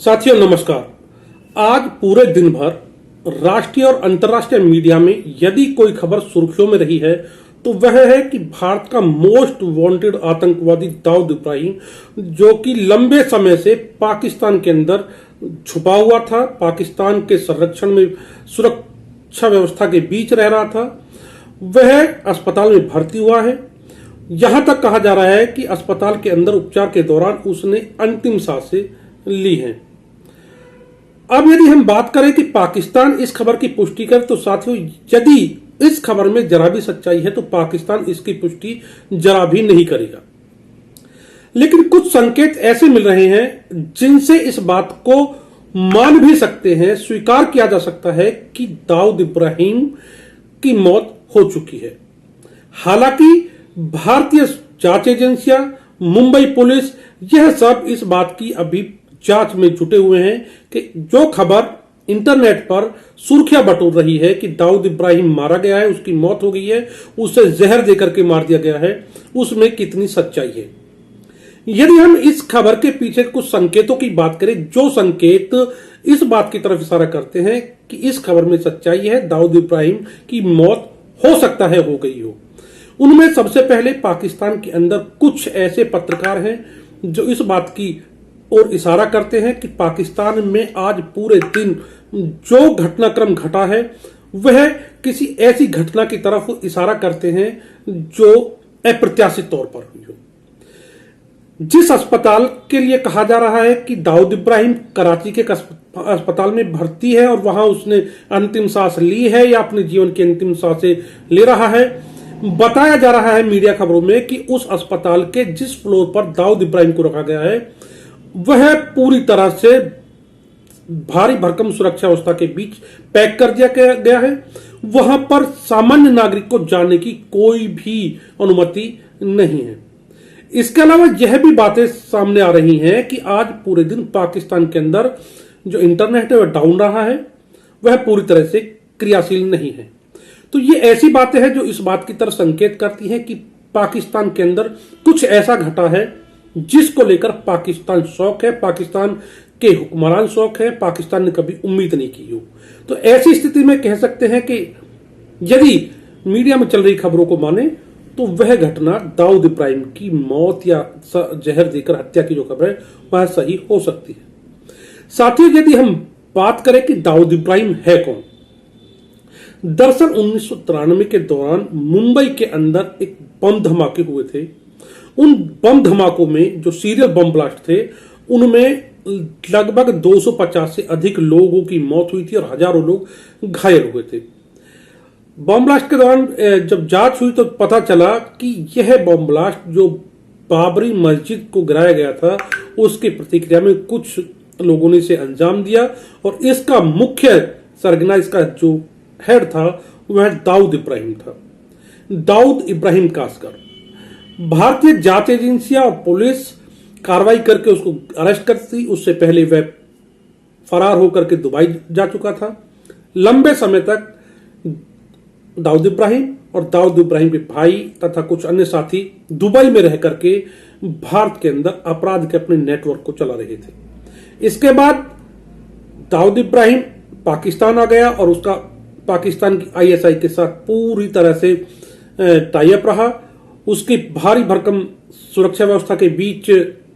साथियों नमस्कार। आज पूरे दिन भर राष्ट्रीय और अंतर्राष्ट्रीय मीडिया में यदि कोई खबर सुर्खियों में रही है तो वह है कि भारत का मोस्ट वांटेड आतंकवादी दाऊद इब्राहिम, जो कि लंबे समय से पाकिस्तान के अंदर छुपा हुआ था, पाकिस्तान के संरक्षण में सुरक्षा व्यवस्था के बीच रह रहा था, वह अस्पताल में भर्ती हुआ है। यहां तक कहा जा रहा है कि अस्पताल के अंदर उपचार के दौरान उसने अंतिम सांसें ली हैं। अब यदि हम बात करें कि पाकिस्तान इस खबर की पुष्टि करे तो साथियों, यदि इस खबर में जरा भी सच्चाई है तो पाकिस्तान इसकी पुष्टि जरा भी नहीं करेगा। लेकिन कुछ संकेत ऐसे मिल रहे हैं जिनसे इस बात को मान भी सकते हैं, स्वीकार किया जा सकता है कि दाऊद इब्राहिम की मौत हो चुकी है। हालांकि भारतीय जांच एजेंसियां, मुंबई पुलिस, यह सब इस बात की अभी जांच में जुटे हुए हैं कि जो खबर इंटरनेट पर सुर्खियां बटोर रही है कि दाऊद इब्राहिम मारा गया है, उसकी मौत हो गई है, उसे जहर देकर के मार दिया गया है, उसमें कितनी सच्चाई है। यदि हम इस खबर के पीछे कुछ संकेतों की बात करें, जो संकेत इस बात की तरफ इशारा करते हैं कि इस खबर में सच्चाई है, दाऊद इब्राहिम की मौत हो सकता है हो गई हो, उनमें सबसे पहले पाकिस्तान के अंदर कुछ ऐसे पत्रकार हैं जो इस बात की और इशारा करते हैं कि पाकिस्तान में आज पूरे दिन जो घटनाक्रम घटा है वह किसी ऐसी घटना की तरफ इशारा करते हैं जो अप्रत्याशित तौर पर हुई हो। जिस अस्पताल के लिए कहा जा रहा है कि दाऊद इब्राहिम कराची के अस्पताल में भर्ती है और वहां उसने अंतिम सांस ली है या अपने जीवन की अंतिम सांसें ले रहा है, बताया जा रहा है मीडिया खबरों में कि उस अस्पताल के जिस फ्लोर पर दाऊद इब्राहिम को रखा गया है वह पूरी तरह से भारी भरकम सुरक्षा व्यवस्था के बीच पैक कर दिया गया है। वहां पर सामान्य नागरिक को जाने की कोई भी अनुमति नहीं है। इसके अलावा यह भी बातें सामने आ रही हैं कि आज पूरे दिन पाकिस्तान के अंदर जो इंटरनेट है वह डाउन रहा है, वह पूरी तरह से क्रियाशील नहीं है। तो ये ऐसी बातें हैं जो इस बात की तरफ संकेत करती हैं कि पाकिस्तान के अंदर कुछ ऐसा घटा है जिसको लेकर पाकिस्तान शौक है, पाकिस्तान के हुक्मरान शौक है, पाकिस्तान ने कभी उम्मीद नहीं की हो। तो ऐसी स्थिति में कह सकते हैं कि यदि मीडिया में चल रही खबरों को माने तो वह घटना दाऊद इब्राहिम की मौत या जहर देकर हत्या की जो खबर है वह सही हो सकती है। साथ ही यदि हम बात करें कि दाऊद इब्राहिम है कौन, दरअसल 1993 के दौरान मुंबई के अंदर एक बम धमाके हुए थे। उन बम धमाकों में जो सीरियल बम ब्लास्ट थे उनमें लगभग 250 से अधिक लोगों की मौत हुई थी और हजारों लोग घायल हुए थे। बम ब्लास्ट के दौरान जब जांच हुई तो पता चला कि यह बम ब्लास्ट जो बाबरी मस्जिद को गिराया गया था उसकी प्रतिक्रिया में कुछ लोगों ने इसे अंजाम दिया और इसका मुख्य सरगना, इसका जो हेड था वह दाऊद इब्राहिम था, दाऊद इब्राहिम कासकर। भारतीय जांच एजेंसियां और पुलिस कार्रवाई करके उसको अरेस्ट करती, उससे पहले वह फरार होकर के दुबई जा चुका था। लंबे समय तक दाऊद इब्राहिम और दाऊद इब्राहिम के भाई तथा कुछ अन्य साथी दुबई में रह करके भारत के अंदर अपराध के अपने नेटवर्क को चला रहे थे। इसके बाद दाऊद इब्राहिम पाकिस्तान आ गया और उसका पाकिस्तान की आईएसआई के साथ पूरी तरह से टाई अप रहा। उसकी भारी भरकम सुरक्षा व्यवस्था के बीच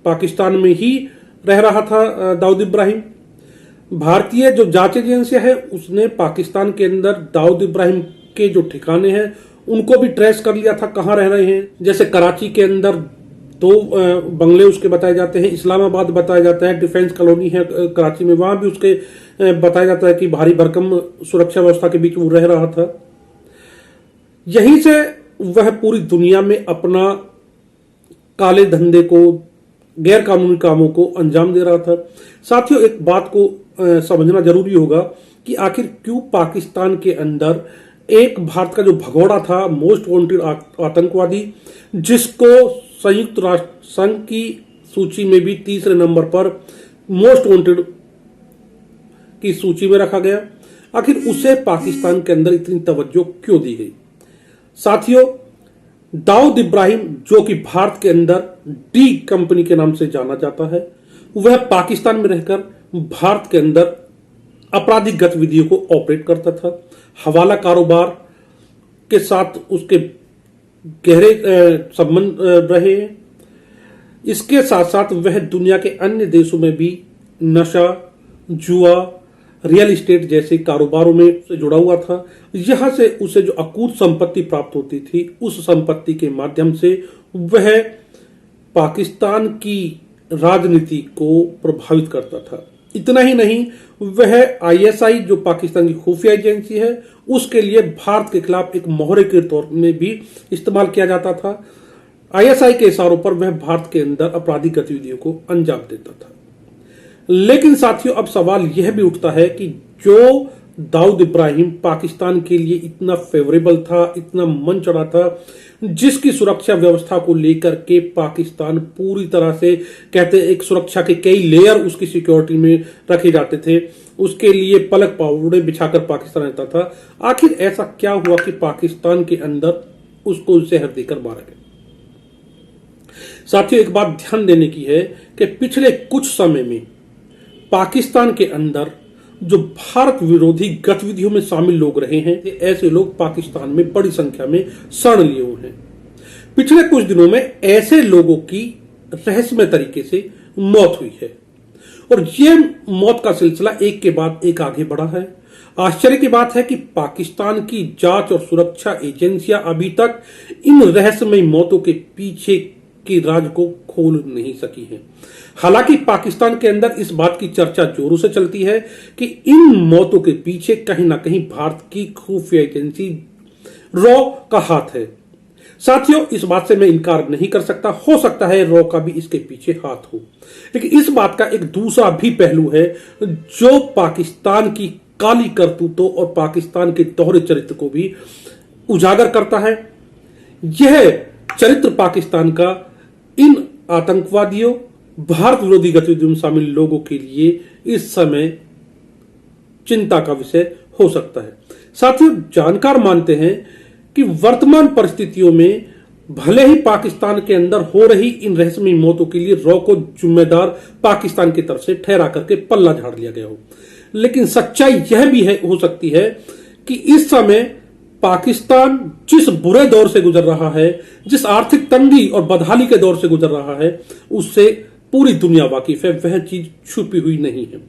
पाकिस्तान में ही रह रहा था दाऊद इब्राहिम। भारतीय जो जांच एजेंसियां है उसने पाकिस्तान के अंदर दाऊद इब्राहिम के जो ठिकाने हैं उनको भी ट्रेस कर लिया था, कहां रह रहे हैं। जैसे कराची के अंदर 2 बंगले उसके बताए जाते हैं, इस्लामाबाद बताया जाता है, डिफेंस कॉलोनी है कराची में, वहां भी उसके बताया जाता है कि भारी भरकम सुरक्षा व्यवस्था के बीच वो रह रहा था। यहीं से वह पूरी दुनिया में अपना काले धंधे को, गैर कानूनी कामों को अंजाम दे रहा था। साथियों, एक बात को समझना जरूरी होगा कि आखिर क्यों पाकिस्तान के अंदर एक भारत का जो भगोड़ा था, मोस्ट वांटेड आतंकवादी, जिसको संयुक्त राष्ट्र संघ की सूची में भी तीसरे नंबर पर मोस्ट वांटेड की सूची में रखा गया, आखिर उसे पाकिस्तान के अंदर इतनी तवज्जो क्यों दी गई। साथियों, दाऊद इब्राहिम जो कि भारत के अंदर डी कंपनी के नाम से जाना जाता है, वह पाकिस्तान में रहकर भारत के अंदर आपराधिक गतिविधियों को ऑपरेट करता था। हवाला कारोबार के साथ उसके गहरे संबंध रहे हैं। इसके साथ साथ वह दुनिया के अन्य देशों में भी नशा, जुआ, रियल एस्टेट जैसे कारोबारों में से जुड़ा हुआ था। यहां से उसे जो अकूत संपत्ति प्राप्त होती थी, उस संपत्ति के माध्यम से वह पाकिस्तान की राजनीति को प्रभावित करता था। इतना ही नहीं, वह आईएसआई जो पाकिस्तान की खुफिया एजेंसी है, उसके लिए भारत के खिलाफ एक मोहरे के तौर में भी इस्तेमाल किया जाता था। आईएसआई के इशारों पर वह भारत के अंदर आपराधिक गतिविधियों को अंजाम देता था। लेकिन साथियों, अब सवाल यह भी उठता है कि जो दाऊद इब्राहिम पाकिस्तान के लिए इतना फेवरेबल था, इतना मन चढ़ा था, जिसकी सुरक्षा व्यवस्था को लेकर के पाकिस्तान पूरी तरह से कहते एक सुरक्षा के कई लेयर उसकी सिक्योरिटी में रखे जाते थे, उसके लिए पलक पावड़े बिछाकर पाकिस्तान रहता था। आखिर ऐसा क्या हुआ कि पाकिस्तान के अंदर उसको जहर देकर मारा गया? साथियों, एक बात ध्यान देने की है कि पिछले कुछ समय में पाकिस्तान के अंदर जो भारत विरोधी गतिविधियों में शामिल लोग रहे हैं, ऐसे लोग पाकिस्तान में बड़ी संख्या में शरण लिए हुए हैं। पिछले कुछ दिनों में ऐसे लोगों की रहस्यमय तरीके से मौत हुई है और यह मौत का सिलसिला एक के बाद एक आगे बढ़ा है। आश्चर्य की बात है कि पाकिस्तान की जांच और सुरक्षा एजेंसियां अभी तक इन रहस्यमय मौतों के पीछे के राज को खोल नहीं सकी है। हालांकि पाकिस्तान के अंदर इस बात की चर्चा जोरों से चलती है कि इन मौतों के पीछे कहीं ना कहीं भारत की खुफिया एजेंसी रॉ का हाथ है। साथियों, इस बात से मैं इनकार नहीं कर सकता, हो सकता है रॉ का भी इसके पीछे हाथ हो। लेकिन इस बात का एक दूसरा भी पहलू है जो पाकिस्तान की काली करतूतों और पाकिस्तान के दोहरे चरित्र को भी उजागर करता है। यह चरित्र पाकिस्तान का इन आतंकवादियों, भारत विरोधी गतिविधियों में शामिल लोगों के लिए इस समय चिंता का विषय हो सकता है। साथियों, जानकार मानते हैं कि वर्तमान परिस्थितियों में भले ही पाकिस्तान के अंदर हो रही इन रहस्यमय मौतों के लिए रॉ को जिम्मेदार पाकिस्तान की तरफ से ठहरा करके पल्ला झाड़ लिया गया हो, लेकिन सच्चाई यह भी हो सकती है कि इस समय पाकिस्तान जिस बुरे दौर से गुजर रहा है, जिस आर्थिक तंगी और बदहाली के दौर से गुजर रहा है, उससे पूरी दुनिया वाकिफ है, वह चीज छुपी हुई नहीं है।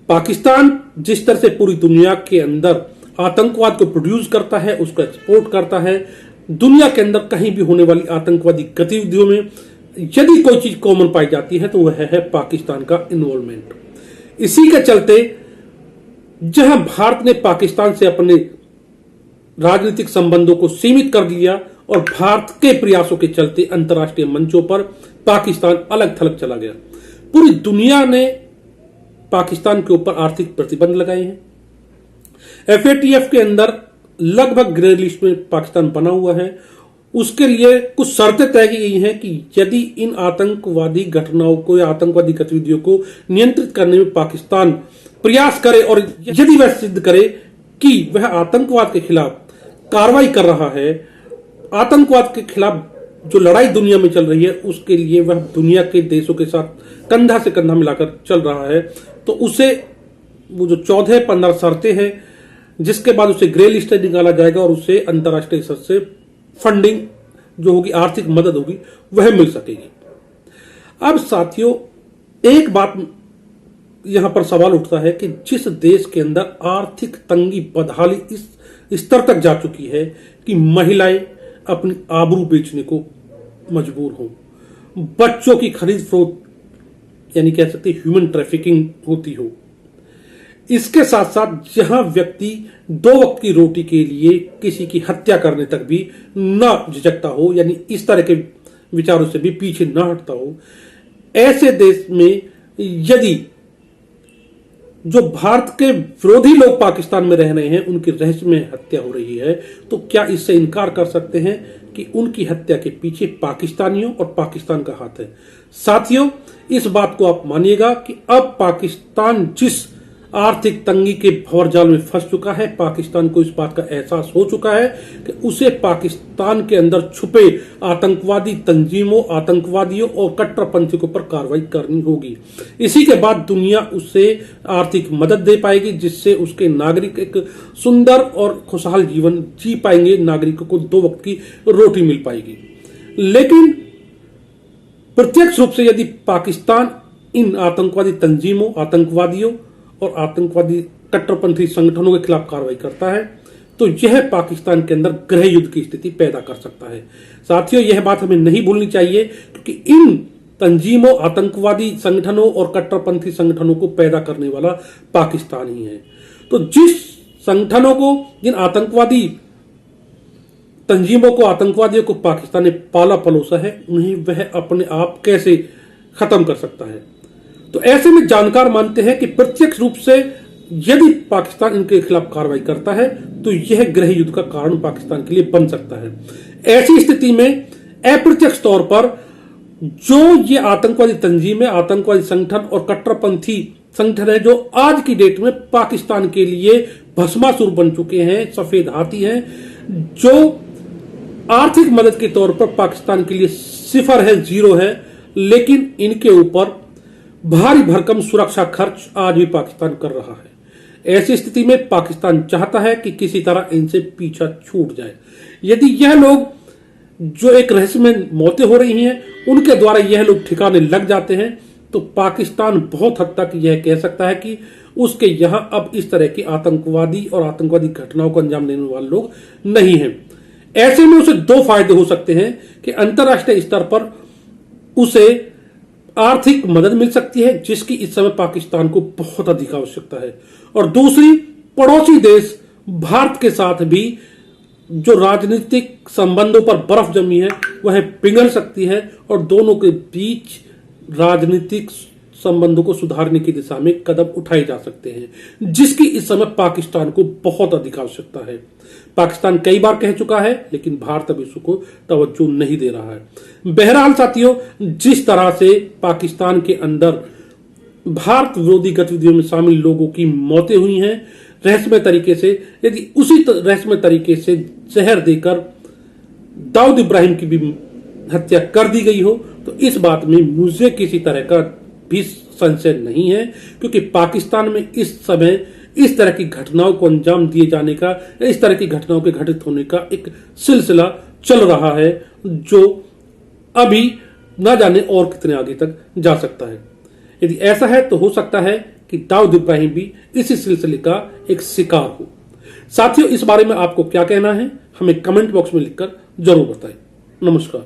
पाकिस्तान जिस तरह से पूरी दुनिया के अंदर आतंकवाद को प्रोड्यूस करता है, उसको एक्सपोर्ट करता है, दुनिया के अंदर कहीं भी होने वाली आतंकवादी गतिविधियों में यदि कोई चीज कॉमन पाई जाती है तो वह है पाकिस्तान का इन्वॉल्वमेंट। इसी के चलते जहां भारत ने पाकिस्तान से अपने राजनीतिक संबंधों को सीमित कर दिया और भारत के प्रयासों के चलते अंतर्राष्ट्रीय मंचों पर पाकिस्तान अलग थलग चला गया। पूरी दुनिया ने पाकिस्तान के ऊपर आर्थिक प्रतिबंध लगाए हैं। एफएटीएफ के अंदर लगभग ग्रे लिस्ट में पाकिस्तान बना हुआ है। उसके लिए कुछ शर्तें तय की गई हैं कि यदि इन आतंकवादी घटनाओं को या आतंकवादी गतिविधियों को नियंत्रित करने में पाकिस्तान प्रयास करे और यदि वह सिद्ध करे कि वह आतंकवाद के खिलाफ कार्रवाई कर रहा है, आतंकवाद के खिलाफ जो लड़ाई दुनिया में चल रही है उसके लिए वह दुनिया के देशों के साथ कंधा से कंधा मिलाकर चल रहा है, तो उसे वो जो 14-15 शर्तें हैं जिसके बाद उसे ग्रे लिस्ट से निकाला जाएगा और उसे अंतर्राष्ट्रीय स्तर से फंडिंग जो होगी, आर्थिक मदद होगी, वह मिल सकेगी। अब साथियों, एक बात यहां पर सवाल उठता है कि जिस देश के अंदर आर्थिक तंगी बदहाली इस स्तर तक जा चुकी है कि महिलाएं अपनी आबरू बेचने को मजबूर हों, बच्चों की खरीद फरोख्त यानी कह सकते ह्यूमन ट्रैफिकिंग होती हो, इसके साथ साथ जहां व्यक्ति 2 वक्त की रोटी के लिए किसी की हत्या करने तक भी न झिझकता हो, यानी इस तरह के विचारों से भी पीछे न हटता हो, ऐसे देश में यदि जो भारत के विरोधी लोग पाकिस्तान में रह रहे हैं उनकी रहस्यमय हत्या हो रही है, तो क्या इससे इनकार कर सकते हैं कि उनकी हत्या के पीछे पाकिस्तानियों और पाकिस्तान का हाथ है? साथियों, इस बात को आप मानिएगा कि अब पाकिस्तान जिस आर्थिक तंगी के भंवरजाल में फंस चुका है। पाकिस्तान को इस बात का एहसास हो चुका है कि उसे पाकिस्तान के अंदर छुपे आतंकवादी तंजीमों, आतंकवादियों और कट्टरपंथियों के ऊपर कार्रवाई करनी होगी। इसी के बाद दुनिया उसे आर्थिक मदद दे पाएगी, जिससे उसके नागरिक एक सुंदर और खुशहाल जीवन जी पाएंगे, नागरिकों को 2 वक्त की रोटी मिल पाएगी। लेकिन प्रत्यक्ष रूप से यदि पाकिस्तान इन आतंकवादी तंजीमों, आतंकवादियों और आतंकवादी कट्टरपंथी संगठनों के खिलाफ कार्रवाई करता है तो यह पाकिस्तान के अंदर गृह युद्ध की स्थिति पैदा कर सकता है। साथियों, यह बात हमें नहीं भूलनी चाहिए, क्योंकि इन तंजीमों, आतंकवादी संगठनों और कट्टरपंथी संगठनों को पैदा करने वाला पाकिस्तान ही है। तो जिस संगठनों को, जिन आतंकवादी तंजीमों को, आतंकवादियों को पाकिस्तान ने पाला पलोसा है, उन्हें वह अपने आप कैसे खत्म कर सकता है। तो ऐसे में जानकार मानते हैं कि प्रत्यक्ष रूप से यदि पाकिस्तान इनके खिलाफ कार्रवाई करता है तो यह गृह युद्ध का कारण पाकिस्तान के लिए बन सकता है। ऐसी स्थिति में अप्रत्यक्ष तौर पर जो ये आतंकवादी तंजीमें, आतंकवादी संगठन और कट्टरपंथी संगठन है, जो आज की डेट में पाकिस्तान के लिए भस्मासुर बन चुके हैं, सफेद हाथी हैं, जो आर्थिक मदद के तौर पर पाकिस्तान के लिए सिफर है, 0 है, लेकिन इनके ऊपर भारी भरकम सुरक्षा खर्च आज भी पाकिस्तान कर रहा है। ऐसी स्थिति में पाकिस्तान चाहता है कि किसी तरह इनसे पीछा छूट जाए। यदि यह लोग, जो एक रहस्यमय मौतें हो रही हैं, उनके द्वारा यह लोग ठिकाने लग जाते हैं तो पाकिस्तान बहुत हद तक यह कह सकता है कि उसके यहां अब इस तरह की आतंकवादी और आतंकवादी घटनाओं को अंजाम देने वाले लोग नहीं हैं। ऐसे में उसे 2 फायदे हो सकते हैं कि अंतरराष्ट्रीय स्तर पर उसे आर्थिक मदद मिल सकती है, जिसकी इस समय पाकिस्तान को बहुत अधिक आवश्यकता है, और दूसरी, पड़ोसी देश भारत के साथ भी जो राजनीतिक संबंधों पर बर्फ जमी है वह पिघल सकती है और दोनों के बीच राजनीतिक संबंधों को सुधारने की दिशा में कदम उठाए जा सकते हैं, जिसकी इस समय पाकिस्तान को बहुत अधिक आवश्यकता है। पाकिस्तान कई बार कह चुका है, लेकिन भारत अभी उसको तवज्जो नहीं दे रहा है। बहरहाल साथियों, जिस तरह से पाकिस्तान के अंदर भारत विरोधी गतिविधियों में शामिल लोगों की मौतें हुई हैं रहस्यमय तरीके से, यदि उसी रहस्यमय तरीके से जहर देकर दाऊद इब्राहिम की भी हत्या कर दी गई हो तो इस बात में मुझे किसी तरह का भी संशय नहीं है, क्योंकि पाकिस्तान में इस समय इस तरह की घटनाओं को अंजाम दिए जाने का, इस तरह की घटनाओं के घटित होने का एक सिलसिला चल रहा है, जो अभी ना जाने और कितने आगे तक जा सकता है। यदि ऐसा है तो हो सकता है कि दाऊद इब्राहिम भी इसी सिलसिले का एक शिकार हो। साथियों, इस बारे में आपको क्या कहना है, हमें कमेंट बॉक्स में लिखकर जरूर बताएं। नमस्कार।